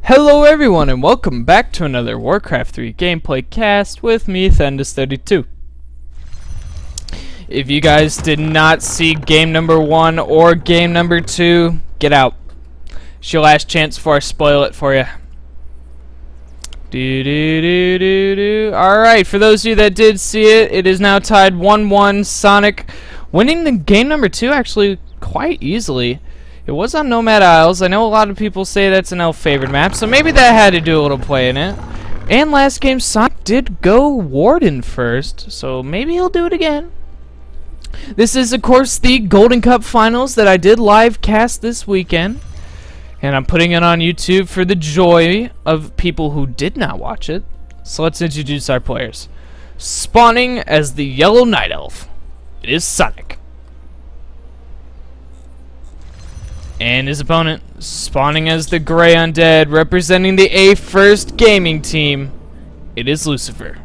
Hello everyone and welcome back to another Warcraft 3 gameplay cast with me, Thendis32. If you guys did not see game number 1 or game number 2, get out. It's your last chance before I spoil it for you. Alright, for those of you that did see it, it is now tied 1-1. Sonik winning the game number 2 actually quite easily. It was on Nomad Isles. I know a lot of people say that's an elf favorite map, so maybe that had to do a little play in it. And last game, Sonik did go Warden first, so maybe he'll do it again. This is, of course, the Golden Cup Finals that I did live cast this weekend. And I'm putting it on YouTube for the joy of people who did not watch it. So let's introduce our players. Spawning as the Yellow Night Elf, it is Sonik. And his opponent, spawning as the Grey Undead, representing the A1st Gaming Team, it is Lucifer.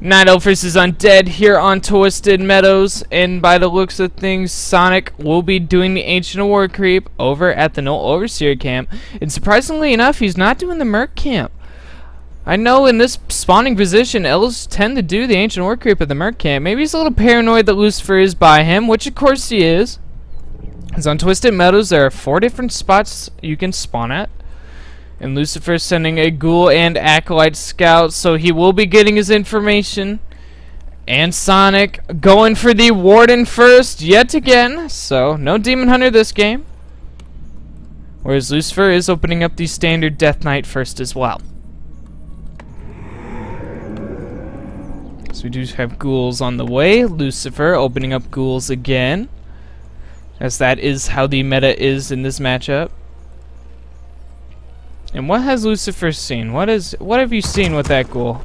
Night Elf versus Undead here on Twisted Meadows, and by the looks of things, Sonik will be doing the Ancient War Creep over at the Null Overseer camp, and surprisingly enough, he's not doing the Merc camp. I know in this spawning position, elves tend to do the Ancient War Creep at the Merc camp. Maybe he's a little paranoid that Lucifer is by him, which of course he is. Because on Twisted Meadows, there are 4 different spots you can spawn at. And Lucifer is sending a Ghoul and Acolyte Scout, so he will be getting his information. And Sonik going for the Warden first, yet again. So, no Demon Hunter this game. Whereas Lucifer is opening up the standard Death Knight first as well. So we do have Ghouls on the way. Lucifer opening up Ghouls again, as that is how the meta is in this matchup. And what has Lucifer seen? What have you seen with that ghoul?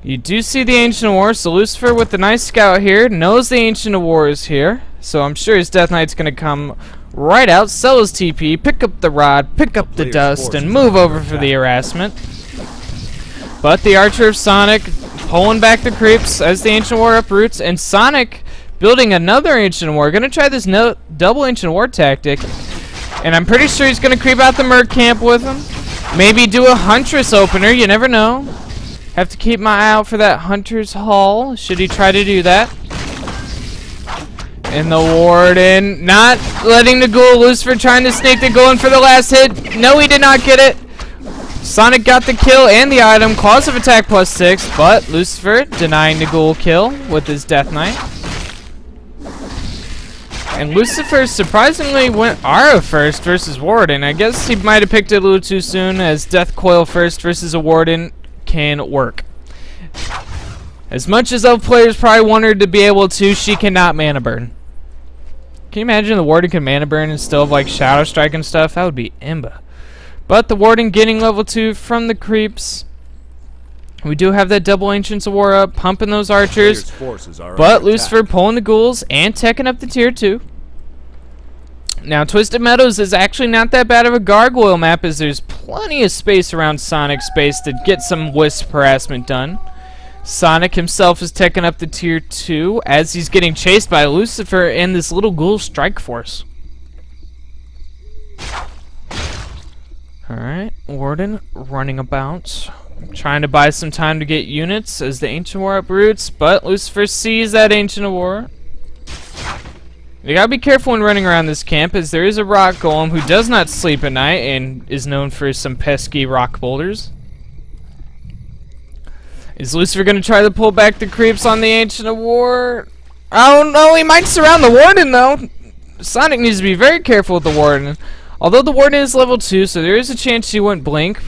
You do see the Ancient War, so Lucifer with the nice scout here knows the Ancient War is here. So I'm sure his Death Knight's gonna come right out, sell his TP, pick up the rod, pick up the dust, and move over for the harassment. But the Archer of Sonik pulling back the creeps as the Ancient War uproots, and Sonik building another Ancient War. Gonna try this double Ancient War tactic. And I'm pretty sure he's gonna creep out the Merc camp with him. Maybe do a Huntress opener, you never know. Have to keep my eye out for that Hunter's Hall, should he try to do that. And the Warden not letting the Ghoul, Lucifer trying to sneak the Ghoul in for the last hit. No, he did not get it. Sonik got the kill and the item, claws of attack +6, but Lucifer denying the Ghoul kill with his Death Knight. And Lucifer surprisingly went Aura first versus Warden. I guess he might have picked it a little too soon, as Death Coil first versus a Warden can work. As much as elf players probably wanted to be able to, she cannot mana burn. Can you imagine the Warden can mana burn and still have like Shadow Strike and stuff? That would be imba. But the Warden getting level 2 from the creeps. We do have that double Ancients of War up, pumping those archers, but Lucifer pulling the Ghouls and teching up the tier 2. Now, Twisted Meadows is actually not that bad of a gargoyle map, as there's plenty of space around Sonic's space to get some wisp harassment done. Sonik himself is teching up the tier 2 as he's getting chased by Lucifer and this little Ghoul strike force. Alright, Warden running about, trying to buy some time to get units as the Ancient War uproots, but Lucifer sees that Ancient War. You gotta be careful when running around this camp, as there is a rock golem who does not sleep at night and is known for some pesky rock boulders. Is Lucifer gonna try to pull back the creeps on the Ancient War? Oh no, he might surround the Warden though. Sonik needs to be very careful with the Warden. Although the Warden is level 2, so there is a chance she wouldn't blink.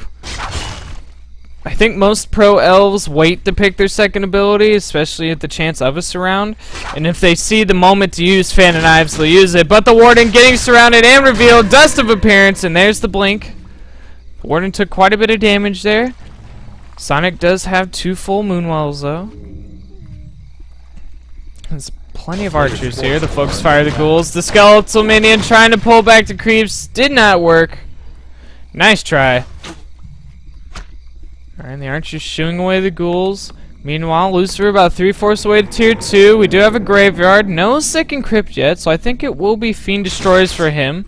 I think most pro elves wait to pick their second ability, especially at the chance of a surround. And if they see the moment to use Fan of Knives, they'll use it. But the Warden getting surrounded and revealed, Dust of Appearance, and there's the blink. The Warden took quite a bit of damage there. Sonik does have 2 full Moonwells though. There's plenty of archers here. The folks fire the Ghouls. The Skeletal Minion trying to pull back the creeps. Did not work. Nice try. Alright, the archers shooing away the Ghouls. Meanwhile, Lucifer about 3/4 away to tier 2. We do have a graveyard. No second crypt yet, so I think it will be Fiend Destroyers for him.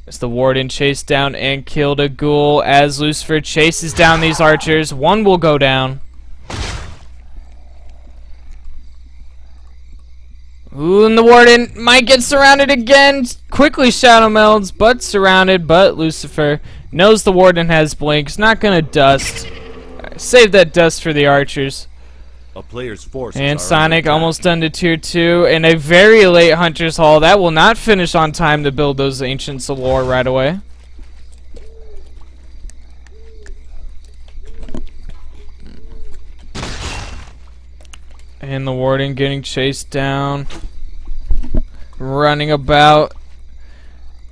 As the Warden chased down and killed a ghoul. As Lucifer chases down these archers, one will go down. Ooh, and the Warden might get surrounded again. Quickly shadow melds, but surrounded. But Lucifer knows the Warden has blinks. Not gonna dust. Save that dust for the archers. A player's forces and Sonik almost done to tier 2 in a very late Hunter's Hall. That will not finish on time to build those Ancients of Lore right away. And the Warden getting chased down. Running about.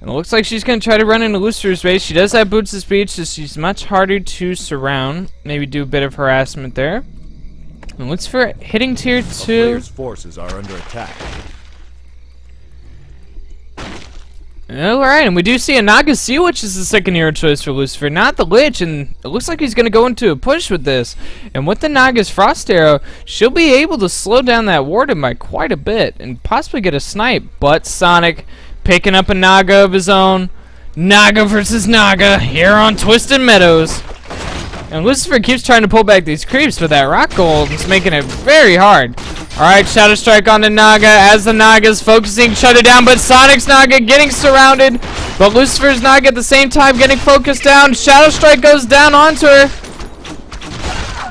And it looks like she's going to try to run into Lucifer's base. She does have Boots of Speech, so she's much harder to surround. Maybe do a bit of harassment there. And Lucifer hitting tier 2. Player's forces are under attack. Alright, and we do see a Naga Sea Witch as the second hero choice for Lucifer, not the Lich, and it looks like he's going to go into a push with this. And with the Naga's Frost Arrow, she'll be able to slow down that Warden by quite a bit, and possibly get a snipe. But Sonik picking up a Naga of his own. Naga versus Naga here on Twisted Meadows. And Lucifer keeps trying to pull back these creeps, but that rock gold is making it very hard. Alright, Shadow Strike on the Naga as the Naga's focusing each other down, but Sonic's Naga getting surrounded. But Lucifer's Naga at the same time getting focused down. Shadow Strike goes down onto her.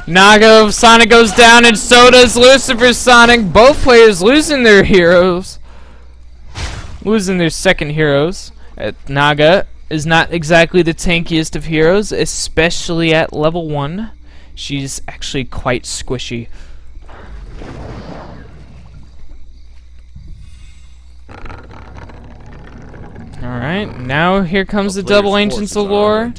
Naga of Sonic goes down, and so does Lucifer's Sonic. Both players losing their heroes. Losing their second heroes. Naga is not exactly the tankiest of heroes, especially at level 1. She's actually quite squishy. Alright, now here comes the double Ancients of Lore.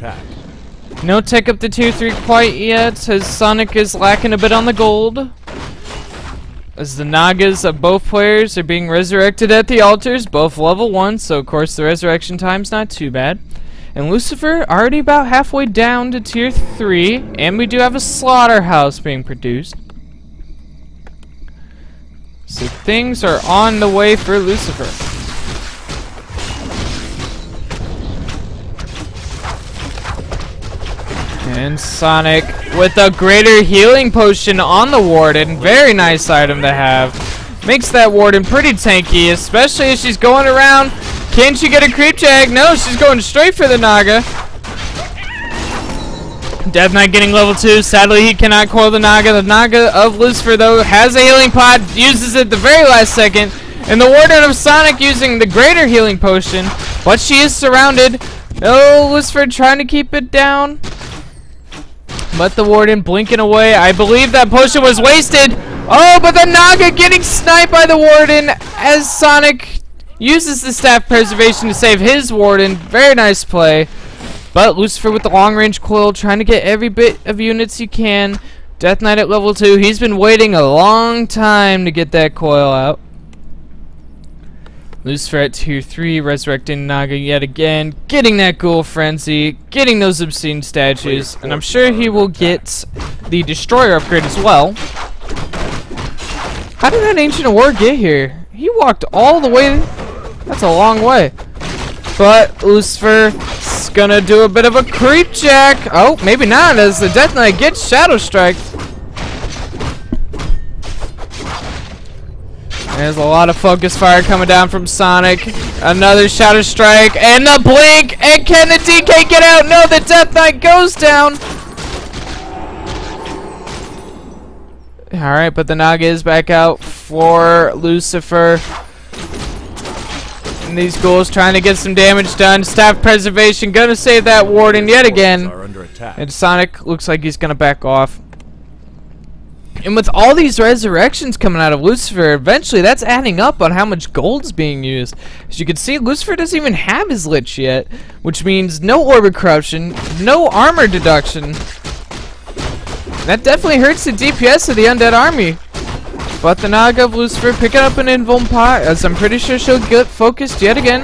No tech up to tier 3 quite yet, as Sonic is lacking a bit on the gold. As the Nagas of both players are being resurrected at the altars, both level 1, so of course the resurrection time's not too bad. And Lucifer already about halfway down to tier 3, and we do have a slaughterhouse being produced. So things are on the way for Lucifer. And Sonic with a greater healing potion on the Warden. Very nice item to have. Makes that Warden pretty tanky, especially as she's going around. Can she get a creep jag? No, she's going straight for the Naga. Death Knight getting level 2. Sadly, he cannot coil the Naga. The Naga of Lucifer, though, has a healing pot. Uses it the very last second. And the Warden of Sonic using the greater healing potion. But she is surrounded. No, Lucifer trying to keep it down. But the Warden blinking away. I believe that potion was wasted. Oh, but the Naga getting sniped by the Warden as Sonic uses the staff preservation to save his Warden. Very nice play. But Lucifer with the long range coil trying to get every bit of units he can. Death Knight at level 2. He's been waiting a long time to get that coil out. Lucifer at tier 3, resurrecting Naga yet again, getting that Ghoul Frenzy, getting those obscene statues, and I'm sure he will get the Destroyer upgrade as well. How did that Ancient of War get here? He walked all the way. That's a long way. But Lucifer's gonna do a bit of a creep jack. Oh, maybe not, as the Death Knight gets Shadow Strike. There's a lot of focus fire coming down from Sonic. Another Shadow Strike and the blink. And can the DK get out? No, the Death Knight goes down. Alright, but the Naga is back out for Lucifer. And these ghouls trying to get some damage done. Staff preservation gonna save that Warden yet again. And Sonic looks like he's gonna back off. And with all these resurrections coming out of Lucifer, eventually that's adding up on how much gold's being used. As you can see, Lucifer doesn't even have his Lich yet, which means no Orbit Corruption, no armor deduction. That definitely hurts the DPS of the Undead Army. But the Naga of Lucifer picking up an Invuln pot, as I'm pretty sure she'll get focused yet again.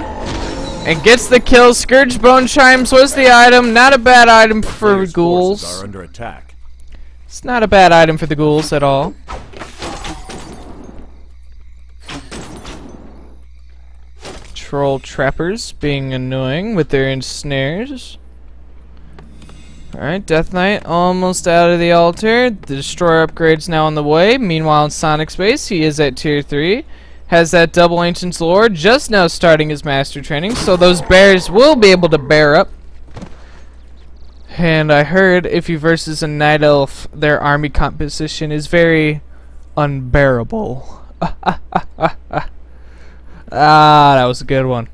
And gets the kill. Scourge Bone Chimes was the item, not a bad item for ghouls. Are under attack. It's not a bad item for the ghouls at all. Troll trappers being annoying with their ensnares. Alright, Death Knight almost out of the altar. The destroyer upgrade's now on the way. Meanwhile in Sonic space, he is at tier 3. Has that double Ancient's Lore, just now starting his master training, so those bears will be able to bear up. And I heard if he versus a Night Elf, their army composition is very unbearable. That was a good one.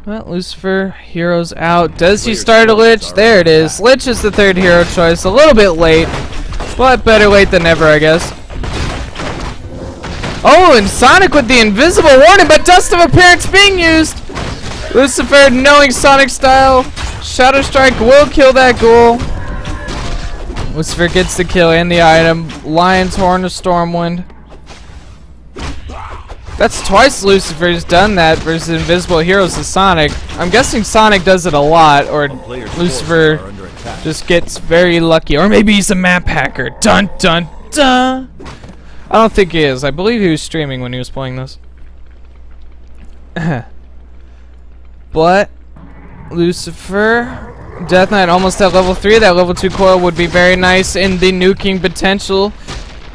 Well, Lucifer, hero's out. Does he start a Lich? There it is. Lich is the third hero choice. A little bit late, but better late than never, I guess. Oh, and Sonic with the invisible warning, but Dust of Appearance being used. Lucifer, knowing Sonic style, Shadow Strike will kill that ghoul. Lucifer gets the kill and the item. Lion's Horn of Stormwind. That's twice Lucifer's done that versus Invisible Heroes to Sonic. I'm guessing Sonic does it a lot, or Lucifer just gets very lucky. Or maybe he's a map hacker. Dun dun dun! I don't think he is. I believe he was streaming when he was playing this. But Lucifer, Death Knight almost at level 3. That level 2 coil would be very nice in the nuking potential.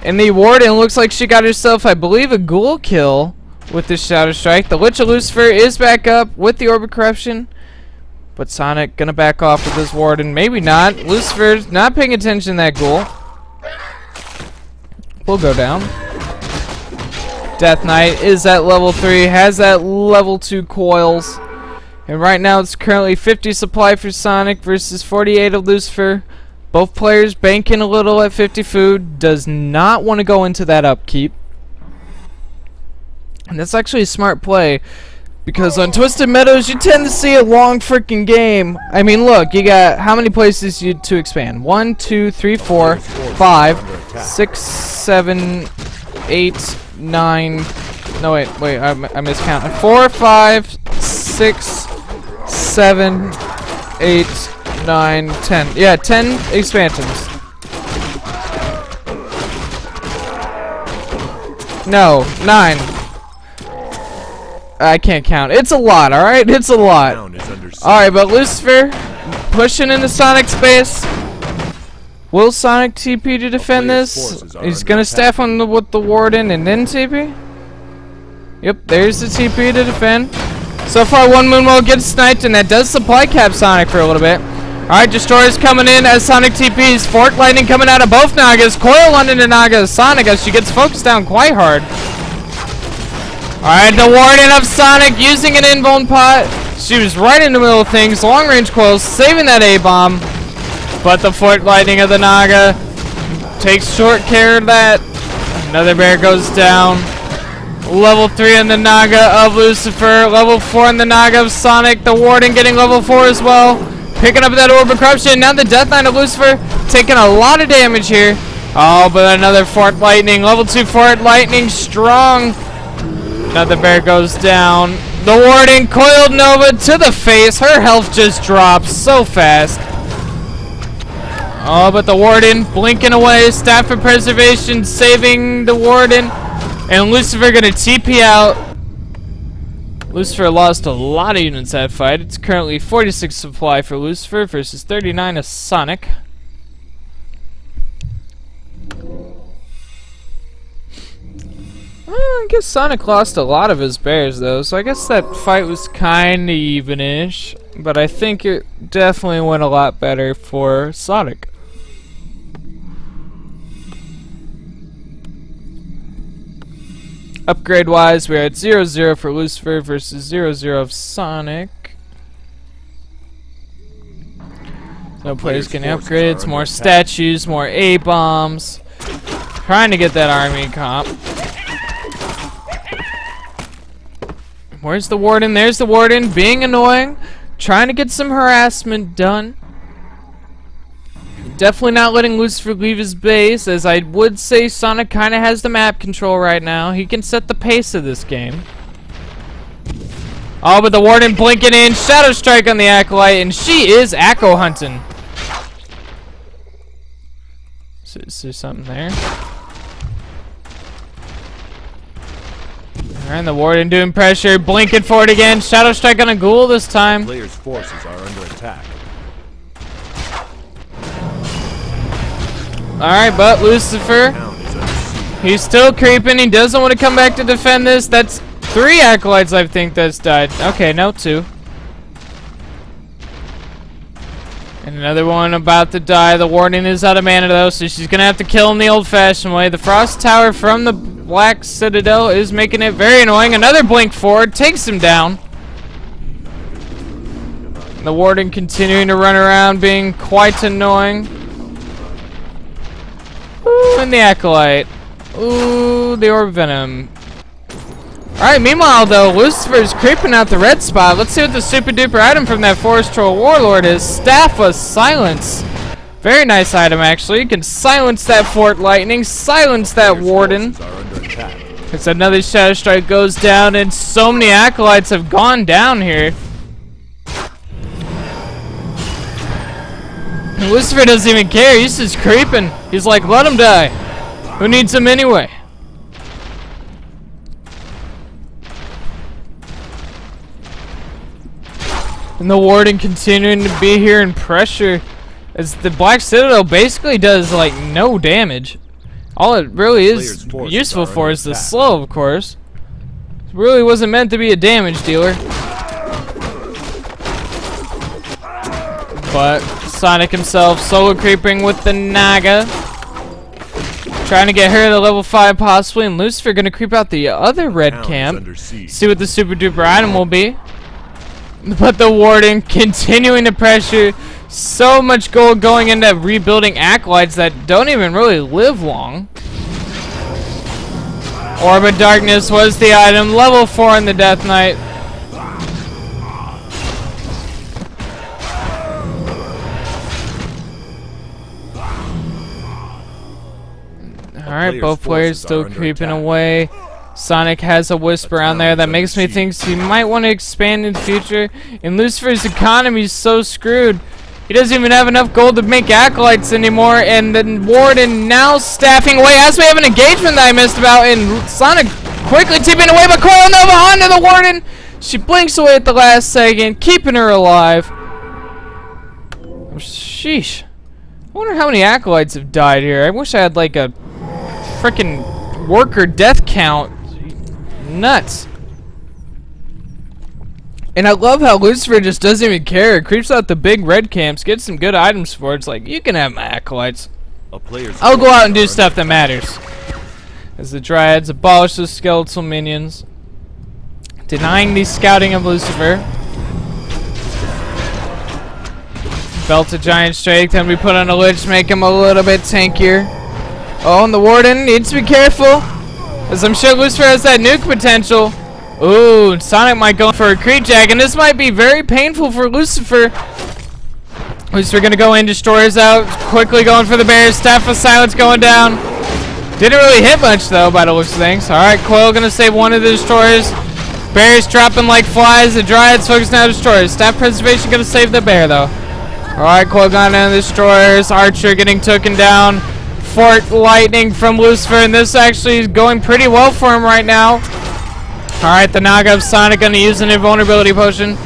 And the Warden looks like she got herself, I believe, a ghoul kill with this Shadow Strike. The Lich of Lucifer is back up with the Orb of Corruption. But Sonic gonna back off with this Warden. Maybe not. Lucifer's not paying attention to that ghoul. Will go down. Death Knight is at level 3, has that level 2 coils. And right now it's currently 50 supply for Sonic versus 48 of Lucifer. Both players banking a little at 50 food. Does not want to go into that upkeep. And that's actually a smart play, because on Twisted Meadows you tend to see a long freaking game. I mean, look, you got how many places to expand? 1, 2, 3, 4, 5, 6, 7, 8, 9. No, wait, I miscounted. 4, 5, 6, 7, 8, 9, 10. Yeah, 10 expansions. No, 9. I can't count. It's a lot, alright? It's a lot. Alright, but Lucifer pushing into Sonic space. Will Sonic TP to defend this? He's gonna staff on with the Warden and then TP? Yep, there's the TP to defend. So far, one Moonwell gets sniped, and that does supply cap Sonic for a little bit. Alright, Destroyer's coming in as Sonic TPs. Fork Lightning coming out of both Nagas. Coil onto the Naga Sonic as she gets focused down quite hard. Alright, the Warden of Sonic using an invuln pot. She was right in the middle of things. Long range coils saving that A-bomb. But the Fork Lightning of the Naga takes short care of that. Another bear goes down. Level 3 in the Naga of Lucifer. Level 4 in the Naga of Sonic. The Warden getting level 4 as well. Picking up that Orb of Corruption. Now the Death Knight of Lucifer taking a lot of damage here. Oh, but another Fork Lightning. Level 2 Fork Lightning strong. Another bear goes down. The Warden coiled Nova to the face. Her health just drops so fast. Oh, but the Warden blinking away. Staff of Preservation saving the Warden. And Lucifer gonna TP out. Lucifer lost a lot of units that fight. It's currently 46 supply for Lucifer versus 39 of Sonic. I guess Sonic lost a lot of his bears though, so I guess that fight was kinda even-ish. But I think it definitely went a lot better for Sonic. Upgrade wise, we're at 0-0 for Lucifer versus 0-0 of Sonic. No players getting upgrades, more statues, more A-bombs. Trying to get that army comp. Where's the Warden? There's the Warden being annoying. Trying to get some harassment done. Definitely not letting Lucifer leave his base, as I would say Sonic kind of has the map control right now. He can set the pace of this game. Oh, but the Warden blinking in. Shadow Strike on the Acolyte, and she is Acco hunting. Is there something there? Alright, the Warden doing pressure, blinking for it again. Shadow Strike on a ghoul this time. Players' forces are under attack. Alright, but Lucifer, he's still creeping. He doesn't want to come back to defend this. That's 3 acolytes, I think, that's died. Okay, no, 2. And another one about to die. The Warden is out of mana, though, so she's going to have to kill him the old-fashioned way. The Frost Tower from the Black Citadel is making it very annoying. Another blink forward takes him down. The Warden continuing to run around, being quite annoying. Ooh, and the Acolyte. Ooh, the Orb Venom. Alright, meanwhile, though, Lucifer's creeping out the red spot. Let's see what the super duper item from that Forest Troll Warlord is. Staff of Silence. Very nice item, actually. You can silence that Fort Lightning, silence that Warden. It's another Shadow Strike goes down, and so many Acolytes have gone down here. And Lucifer doesn't even care. He's just creeping. He's like, let him die. Who needs him anyway? And the Warden continuing to be here and pressure as the Black Citadel basically does like no damage. All it really is useful for is the slow, of course. It really wasn't meant to be a damage dealer. But Sonik himself solo creeping with the Naga. Trying to get her to level 5 possibly, and Lucifer gonna creep out the other red camp. See what the super duper item will be. But the Warden continuing to pressure. So much gold going into rebuilding Acolytes that don't even really live long. Orb of Darkness was the item. Level 4 in the Death Knight. Alright, both players still creeping away. Sonik has a whisper on there that makes me think he might want to expand in the future. And Lucifer's economy is so screwed. He doesn't even have enough gold to make Acolytes anymore. And the Warden now staffing away. As we have an engagement that I missed about. And Sonik quickly tipping away. But Coil Nova onto the Warden. She blinks away at the last second, keeping her alive. Oh, sheesh. I wonder how many Acolytes have died here. I wish I had like a frickin' worker death count. Nuts. And I love how Lucifer just doesn't even care. Creeps out the big red camps, gets some good items for it. It's like, you can have my Acolytes. I'll go out and do stuff that matters. As the Dryads abolish the skeletal minions, denying the scouting of Lucifer. Belt of Giant Strength, and we put on a Lich, make him a little bit tankier. Oh, and the Warden needs to be careful, as I'm sure Lucifer has that nuke potential. Ooh, Sonik might go for a creep jag, and this might be very painful for Lucifer. Lucifer gonna go in, destroyers out, quickly going for the bears. Staff of Silence going down. Didn't really hit much though, by the looks of things. Alright, Coil gonna save one of the destroyers. Bears dropping like flies. The Dryads focus now destroyers. Staff Preservation gonna save the bear though. Alright, Coil gone down the destroyers. Archer getting taken down. Fort Lightning from Lucifer, and this actually is going pretty well for him right now. Alright, the Naga of Sonik gonna use an invulnerability potion.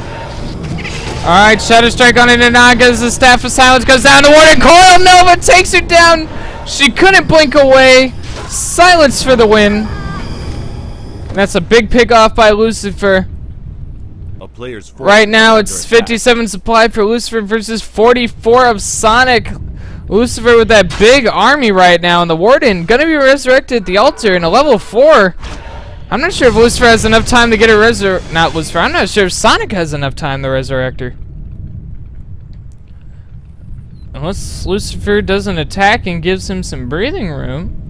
Alright, Shadow Strike on into Naga as the Staff of Silence goes down to Warden. Coil Nova takes her down. She couldn't blink away. Silence for the win. And that's a big pick off by Lucifer. Right now it's 57 supply for Lucifer versus 44 of Sonik. Lucifer with that big army right now, and the Warden gonna be resurrected at the altar in a level 4. I'm not sure if Lucifer has enough time to get a not Lucifer, I'm not sure if Sonik has enough time to resurrect her. Unless Lucifer does an attack and gives him some breathing room.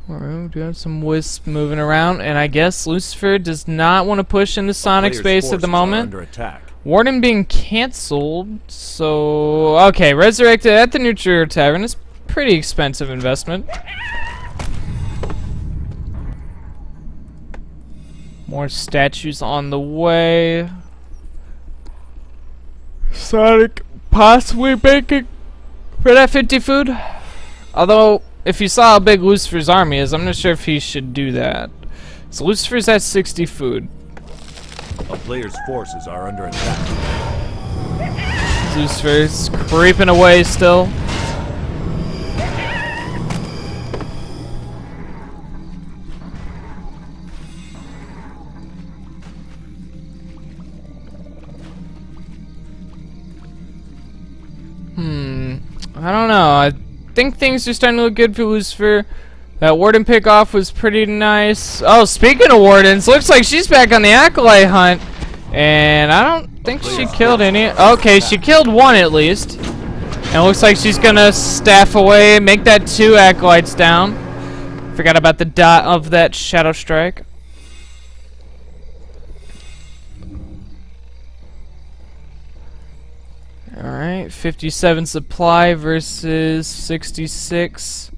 Alright, we have some wisp moving around, and I guess Lucifer does not want to push into Sonik space at the moment. Warden being cancelled, so okay, resurrected at the Neutral Tavern is pretty expensive investment. More statues on the way. Sonic possibly making for that 50 food. Although, if you saw how big Lucifer's army is, I'm not sure if he should do that. So Lucifer's at 60 food. A player's forces are under attack. Lucifer's creeping away still. I don't know. I think things are starting to look good for Lucifer. That Warden pick-off was pretty nice. Oh, speaking of Wardens, looks like she's back on the Acolyte hunt. And I don't think she killed any. Okay, she killed one at least. And it looks like she's gonna staff away, make that 2 Acolytes down. Forgot about the dot of that Shadow Strike. Alright, 57 supply versus 66.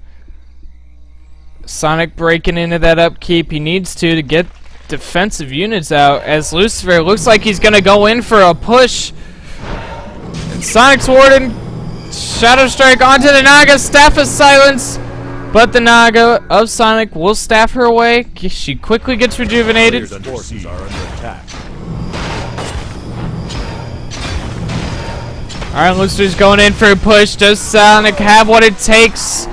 Sonic breaking into that upkeep. He needs to get defensive units out, as Lucifer looks like he's gonna go in for a push. And Sonic's Warden, Shadow Strike onto the Naga, Staff of Silence. But the Naga of Sonic will staff her away. She quickly gets rejuvenated. Forces are under attack. Alright, Lucifer's going in for a push. Does Sonic have what it takes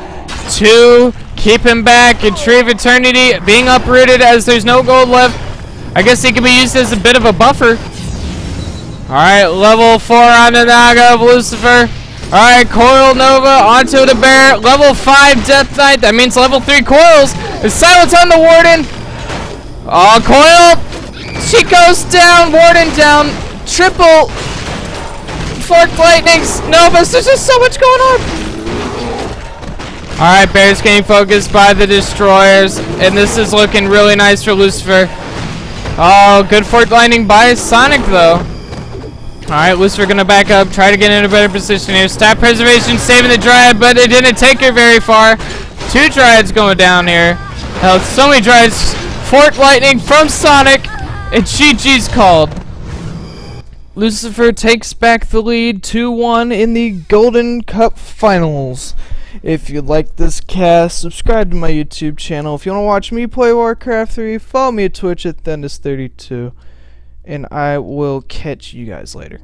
to keep him back? And Tree of Eternity being uprooted as there's no gold left. I guess he can be used as a bit of a buffer. Alright, level 4 on the Naga of Lucifer. Alright, Coil Nova onto the Bear. Level 5 Death Knight. That means level 3 Coils. And Silence on the Warden. Oh, Coil. She goes down. Warden down. Triple Forked Lightnings. Novas. There's just so much going on. Alright, Bear's getting focused by the Destroyers. And this is looking really nice for Lucifer. Oh, good Forked Lightning by Sonic, though. Alright, Lucifer gonna back up, try to get in a better position here. Staff Preservation saving the Dryad, but it didn't take her very far. 2 Dryads going down here. Hell, so many Dryads. Forked Lightning from Sonic, and GG's called. Lucifer takes back the lead 2-1 in the Golden Cup Finals. If you like this cast, subscribe to my YouTube channel. If you want to watch me play Warcraft 3, follow me at Twitch at Thendis32. And I will catch you guys later.